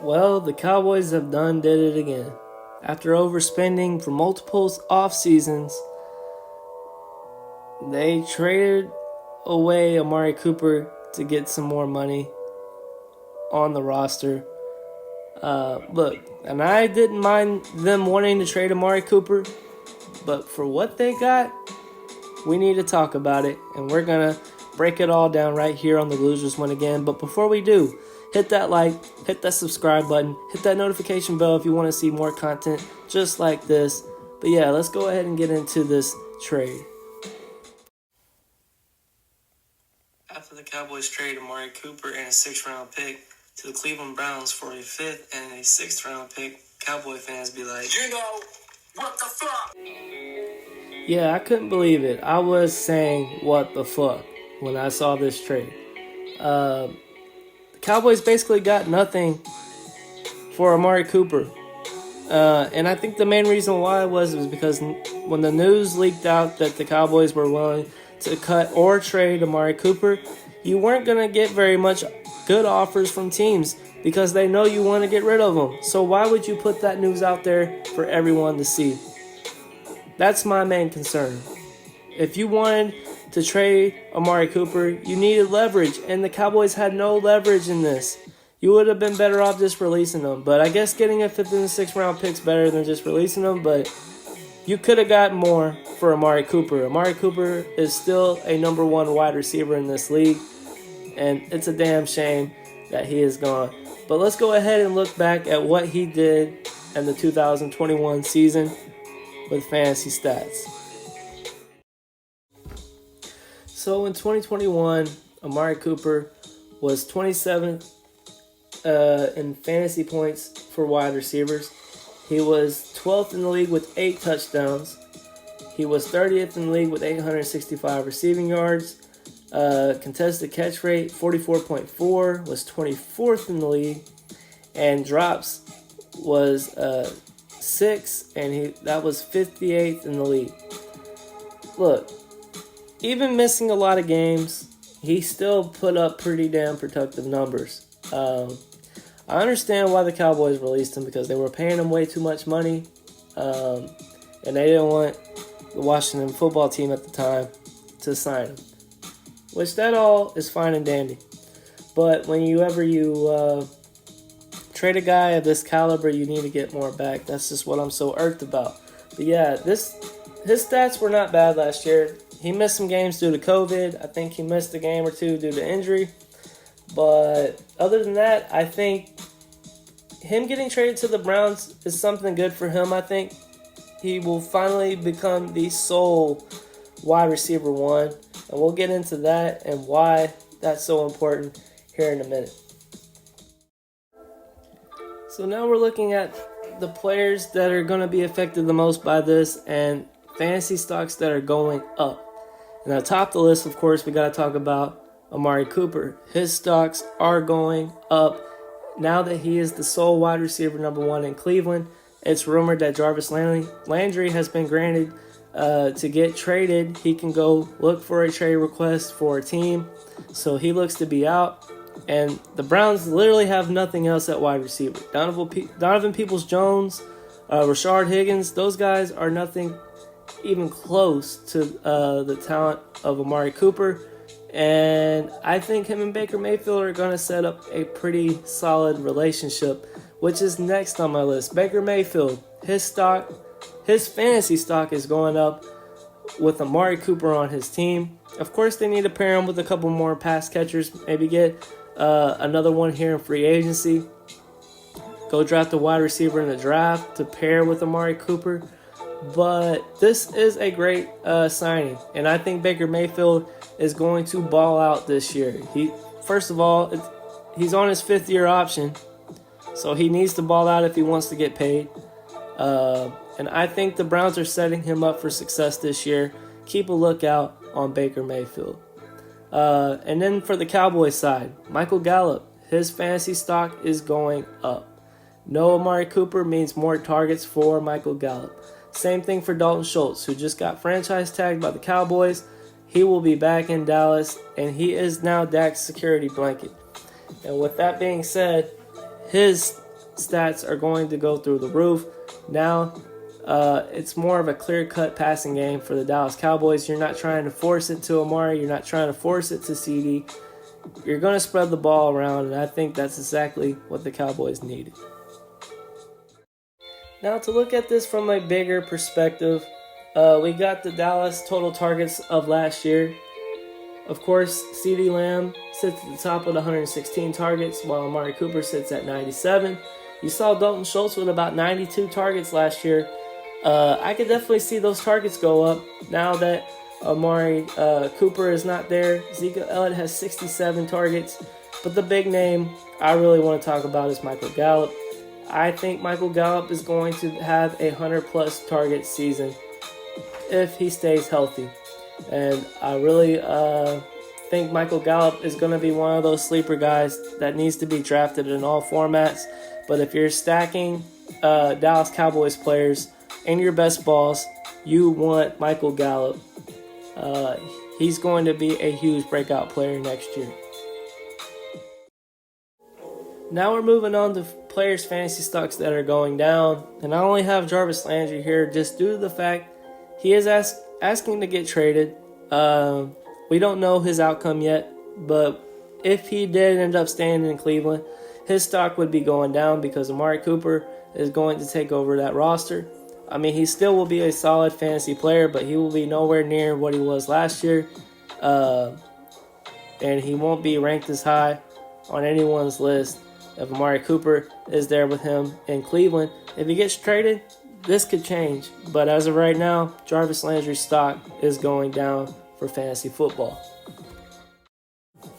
Well, the Cowboys have did it again. After overspending for multiple off seasons, they traded away Amari Cooper to get some more money on the roster. Look, and I didn't mind them wanting to trade Amari Cooper, but for what they got, we need to talk about it, and we're going to break it all down right here on the Losers Win Again. But before we do, hit that like, hit that subscribe button, hit that notification bell if you want to see more content just like this. But yeah, let's go ahead and get into this trade. After the Cowboys traded Amari Cooper and a 6th-round pick to the Cleveland Browns for a 5th and a 6th-round pick, Cowboy fans be like, what the fuck? Yeah, I couldn't believe it. I was saying, what the fuck, when I saw this trade. The Cowboys basically got nothing for Amari Cooper. And I think the main reason why was because when the news leaked out that the Cowboys were willing to cut or trade Amari Cooper, you weren't going to get very much good offers from teams because they know you want to get rid of them. So why would you put that news out there for everyone to see? That's my main concern. If you wanted to trade Amari Cooper, you needed leverage, and the Cowboys had no leverage in this. You would have been better off just releasing them. But I guess getting a 5th and 6th round pick's better than just releasing them, but you could have gotten more for Amari Cooper. Amari Cooper is still a number 1 wide receiver in this league, and it's a damn shame that he is gone. But let's go ahead and look back at what he did in the 2021 season with fantasy stats. So in 2021, Amari Cooper was 27th in fantasy points for wide receivers. He was 12th in the league with 8 touchdowns. He was 30th in the league with 865 receiving yards. Contested catch rate, 44.4, was 24th in the league. And drops was 6, and that was 58th in the league. Look, even missing a lot of games, he still put up pretty damn productive numbers. I understand why the Cowboys released him, because they were paying him way too much money, and they didn't want the Washington football team at the time to sign him, which that all is fine and dandy. But whenever you trade a guy of this caliber, you need to get more back. That's just what I'm so irked about. But yeah, his stats were not bad last year. He missed some games due to COVID. I think he missed a game or two due to injury. But other than that, I think him getting traded to the Browns is something good for him. I think he will finally become the sole wide receiver 1. And we'll get into that and why that's so important here in a minute. So now we're looking at the players that are going to be affected the most by this and fantasy stocks that are going up. And atop the list, of course, we got to talk about Amari Cooper. His stocks are going up now that he is the sole wide receiver number 1 in Cleveland. It's rumored that Jarvis Landry has been granted to get traded. He can go look for a trade request for a team. So he looks to be out. And the Browns literally have nothing else at wide receiver. Donovan Peoples-Jones, Rashard Higgins, those guys are nothing even close to the talent of Amari Cooper. And I think him and Baker Mayfield are going to set up a pretty solid relationship, which is next on my list. Baker Mayfield, his fantasy stock is going up with Amari Cooper on his team. Of course, they need to pair him with a couple more pass catchers, maybe get another one here in free agency. Go draft a wide receiver in the draft to pair with Amari Cooper. But this is a great signing, and I think Baker Mayfield is going to ball out this year. First of all, he's on his 5th-year option, so he needs to ball out if he wants to get paid. And I think the Browns are setting him up for success this year. Keep a lookout on Baker Mayfield. And then for the Cowboys side, Michael Gallup, his fantasy stock is going up. No Amari Cooper means more targets for Michael Gallup. Same thing for Dalton Schultz, who just got franchise tagged by the Cowboys. He will be back in Dallas, and he is now Dak's security blanket. And with that being said, his stats are going to go through the roof. Now, it's more of a clear-cut passing game for the Dallas Cowboys. You're not trying to force it to Amari. You're not trying to force it to CD. You're going to spread the ball around, and I think that's exactly what the Cowboys needed. Now, to look at this from a bigger perspective, we got the Dallas total targets of last year. Of course, CeeDee Lamb sits at the top with 116 targets, while Amari Cooper sits at 97. You saw Dalton Schultz with about 92 targets last year. I could definitely see those targets go up now that Amari Cooper is not there. Zeke Elliott has 67 targets. But the big name I really want to talk about is Michael Gallup. I think Michael Gallup is going to have a 100-plus target season if he stays healthy. And I really think Michael Gallup is going to be one of those sleeper guys that needs to be drafted in all formats. But if you're stacking Dallas Cowboys players in your best balls, you want Michael Gallup. He's going to be a huge breakout player next year. Now we're moving on to players' fantasy stocks that are going down. And I only have Jarvis Landry here just due to the fact he is asking to get traded. We don't know his outcome yet, but if he did end up staying in Cleveland, his stock would be going down because Amari Cooper is going to take over that roster. I mean, he still will be a solid fantasy player, but he will be nowhere near what he was last year. And he won't be ranked as high on anyone's list if Amari Cooper is there with him in Cleveland. If he gets traded, this could change. But as of right now, Jarvis Landry's stock is going down for fantasy football.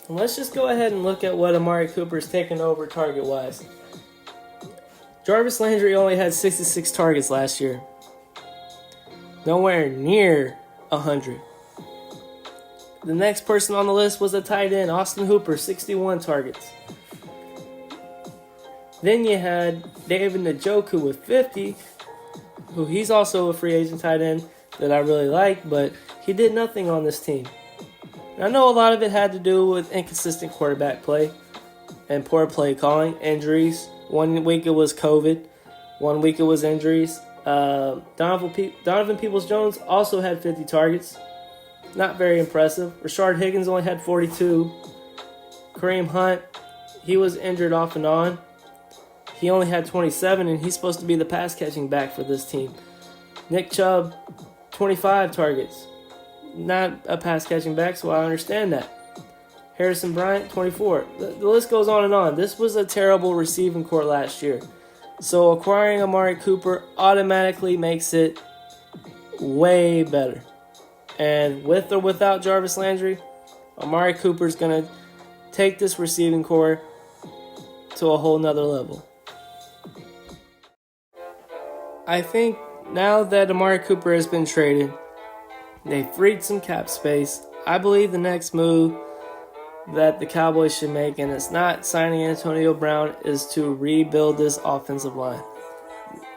And let's just go ahead and look at what Amari Cooper's taken over target-wise. Jarvis Landry only had 66 targets last year. Nowhere near 100. The next person on the list was a tight end, Austin Hooper, 61 targets. Then you had David Njoku with 50, who he's also a free agent tight end that I really like, but he did nothing on this team. And I know a lot of it had to do with inconsistent quarterback play and poor play calling, injuries. 1 week it was COVID, 1 week it was injuries. Donovan Peoples-Jones also had 50 targets. Not very impressive. Rashard Higgins only had 42. Kareem Hunt, he was injured off and on. He only had 27, and he's supposed to be the pass-catching back for this team. Nick Chubb, 25 targets. Not a pass-catching back, so I understand that. Harrison Bryant, 24. The list goes on and on. This was a terrible receiving corps last year. So acquiring Amari Cooper automatically makes it way better. And with or without Jarvis Landry, Amari Cooper is going to take this receiving corps to a whole nother level. I think now that Amari Cooper has been traded, they freed some cap space. I believe the next move that the Cowboys should make, and it's not signing Antonio Brown, is to rebuild this offensive line.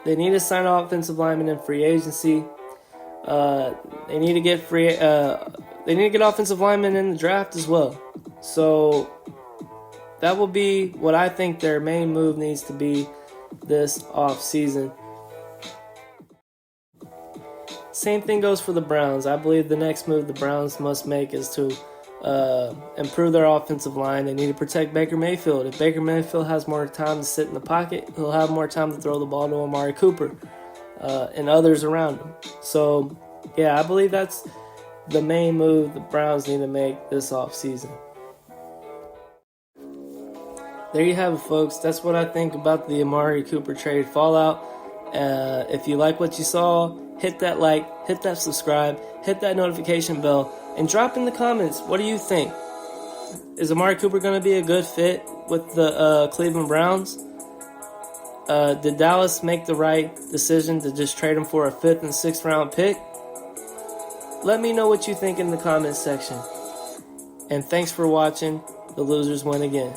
They need to sign an offensive lineman in free agency. They need to get offensive linemen in the draft as well. So that will be what I think their main move needs to be this offseason. Same thing goes for the Browns. I believe the next move the Browns must make is to improve their offensive line. They need to protect Baker Mayfield. If Baker Mayfield has more time to sit in the pocket, he'll have more time to throw the ball to Amari Cooper and others around him. So, yeah, I believe that's the main move the Browns need to make this offseason. There you have it, folks. That's what I think about the Amari Cooper trade fallout. If you like what you saw, hit that like, hit that subscribe, hit that notification bell, and drop in the comments, what do you think? Is Amari Cooper going to be a good fit with the Cleveland Browns? Did Dallas make the right decision to just trade him for a 5th and 6th round pick? Let me know what you think in the comments section. And thanks for watching. The losers win again.